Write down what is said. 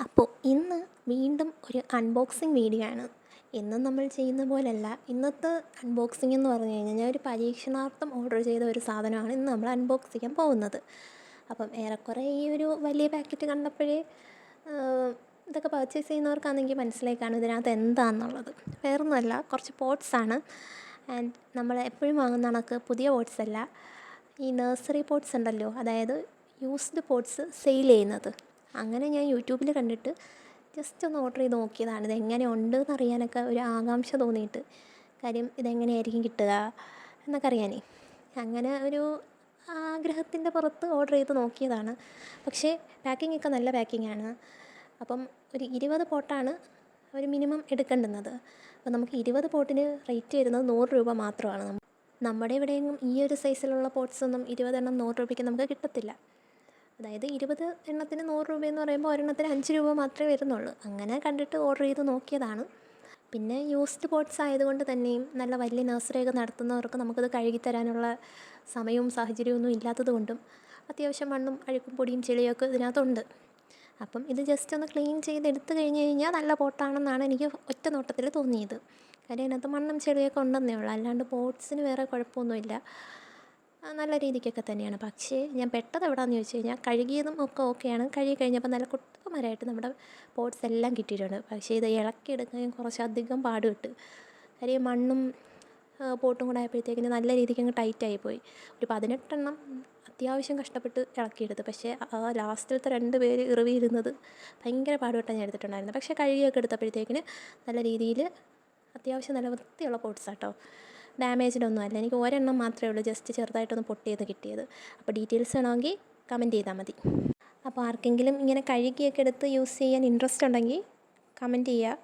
അപ്പോൾ ഇന്ന് വീണ്ടും ഒരു അൺബോക്സിങ് വീഡിയോ ആണ്. എന്നും നമ്മൾ ചെയ്യുന്ന പോലെയല്ല. ഇന്നത്തെ അൺബോക്സിംഗ് എന്ന് പറഞ്ഞു കഴിഞ്ഞാൽ ഞാൻ ഒരു പരീക്ഷണാർത്ഥം ഓർഡർ ചെയ്ത ഒരു സാധനമാണ് ഇന്ന് നമ്മൾ അൺബോക്സ് ചെയ്യാൻ പോകുന്നത്. അപ്പം ഏറെക്കുറെ ഈ ഒരു വലിയ പാക്കറ്റ് കണ്ടപ്പോഴേ ഇതൊക്കെ പർച്ചേസ് ചെയ്യുന്നവർക്കാണെങ്കിൽ മനസ്സിലായി കാണും ഇതിനകത്ത് എന്താണെന്നുള്ളത്. വേറൊന്നുമല്ല, കുറച്ച് പോട്ട്സാണ്. ആൻഡ് നമ്മൾ എപ്പോഴും വാങ്ങുന്ന കണക്ക് പുതിയ പോട്ട്സ് അല്ല, ഈ നഴ്സറി പോട്ട്സ് ഉണ്ടല്ലോ, അതായത് യൂസ്ഡ് പോട്ട്സ് സെയിൽ ചെയ്യുന്നത്. അങ്ങനെ ഞാൻ യൂട്യൂബിൽ കണ്ടിട്ട് ജസ്റ്റ് ഒന്ന് ഓർഡർ ചെയ്ത് നോക്കിയതാണ്. ഇതെങ്ങനെ ഉണ്ടെന്ന് അറിയാനൊക്കെ ഒരു ആകാംക്ഷ തോന്നിയിട്ട്. കാര്യം ഇതെങ്ങനെയായിരിക്കും കിട്ടുക എന്നൊക്കെ അറിയാനേ. അങ്ങനെ ഒരു ആഗ്രഹത്തിൻ്റെ പുറത്ത് ഓർഡർ ചെയ്ത് നോക്കിയതാണ്. പക്ഷേ പാക്കിംഗ് ഒക്കെ നല്ല പാക്കിങ്ങാണ്. അപ്പം ഒരു 20 പോട്ടാണ് ഒരു മിനിമം എടുക്കേണ്ടുന്നത്. അപ്പോൾ നമുക്ക് 20 പോട്ടിന് റേറ്റ് വരുന്നത് 100 രൂപ മാത്രമാണ്. നമ്മുടെ ഇവിടെയെങ്കിലും ഈ ഒരു സൈസിലുള്ള പോട്ട്സൊന്നും 20 എണ്ണം 100 രൂപയ്ക്ക് നമുക്ക് കിട്ടത്തില്ല. അതായത് 20 എണ്ണത്തിന് 100 രൂപയെന്ന് പറയുമ്പോൾ ഒരെണ്ണത്തിന് 5 രൂപ മാത്രമേ വരുന്നുള്ളൂ. അങ്ങനെ കണ്ടിട്ട് ഓർഡർ ചെയ്ത് നോക്കിയതാണ്. പിന്നെ യൂസ്ഡ് പോട്ട്സ് ആയതുകൊണ്ട് തന്നെയും നല്ല വലിയ നഴ്സറിയൊക്കെ നടത്തുന്നവർക്ക് നമുക്കത് കഴുകിത്തരാനുള്ള സമയവും സാഹചര്യമൊന്നും ഇല്ലാത്തത് കൊണ്ടും അത്യാവശ്യം മണ്ണും അഴുക്കും പൊടിയും ചെളിയൊക്കെ ഇതിനകത്തുണ്ട്. അപ്പം ഇത് ജസ്റ്റ് ഒന്ന് ക്ലീൻ ചെയ്തെടുത്ത് കഴിഞ്ഞ് കഴിഞ്ഞാൽ നല്ല പോട്ടാണെന്നാണ് എനിക്ക് ഒറ്റ നോട്ടത്തിൽ തോന്നിയത്. കാര്യം അതിനകത്ത് മണ്ണും ചെളിയൊക്കെ ഉണ്ടെന്നേ ഉള്ളൂ, അല്ലാണ്ട് പോട്ട്സിന് വേറെ കുഴപ്പമൊന്നുമില്ല, നല്ല രീതിക്കൊക്കെ തന്നെയാണ്. പക്ഷേ ഞാൻ പെട്ടത് എവിടെയാണെന്ന് ചോദിച്ചു കഴിഞ്ഞാൽ കഴുകിയതും ഒക്കെ ഓക്കെയാണ്. കഴുകി കഴിഞ്ഞപ്പോൾ നല്ല കുട്ടന്മാരായിട്ട് നമ്മുടെ പോട്ട്സ് എല്ലാം കിട്ടിയിട്ടുണ്ട്. പക്ഷേ ഇത് ഇളക്കിയെടുക്കാൻ കുറച്ചധികം പാടുപെട്ട്. കാര്യം മണ്ണും പോട്ടും കൂടെ ആയപ്പോഴത്തേക്കിന് നല്ല രീതിക്ക് അങ്ങ് ടൈറ്റായിപ്പോയി. ഒരു 18 എണ്ണം അത്യാവശ്യം കഷ്ടപ്പെട്ട് ഇളക്കിയെടുത്ത്. പക്ഷേ ലാസ്റ്റിലത്തെ 2 പേര് ഇറുവിയിരുന്നത് ഭയങ്കര പാടുപെട്ടാണ് ഞാൻ എടുത്തിട്ടുണ്ടായിരുന്നത്. പക്ഷേ കഴുകിയൊക്കെ എടുത്തപ്പോഴത്തേക്കിന് നല്ല രീതിയിൽ അത്യാവശ്യം നല്ല വൃത്തിയുള്ള പോട്ട്സാട്ടോ. ഡാമേജ്ഡ് ഒന്നും അല്ല. എനിക്ക് ഒരെണ്ണം മാത്രമേ ഉള്ളൂ ജസ്റ്റ് ചെറുതായിട്ടൊന്ന് പൊട്ടിയത് കിട്ടിയത്. അപ്പോൾ ഡീറ്റെയിൽസ് വേണമെങ്കിൽ കമൻറ്റ് ചെയ്താൽ മതി. അപ്പോൾ ആർക്കെങ്കിലും ഇങ്ങനെ കഴുകിയൊക്കെ എടുത്ത് യൂസ് ചെയ്യാൻ ഇൻട്രസ്റ്റ് ഉണ്ടെങ്കിൽ കമൻറ്റ് ചെയ്യുക.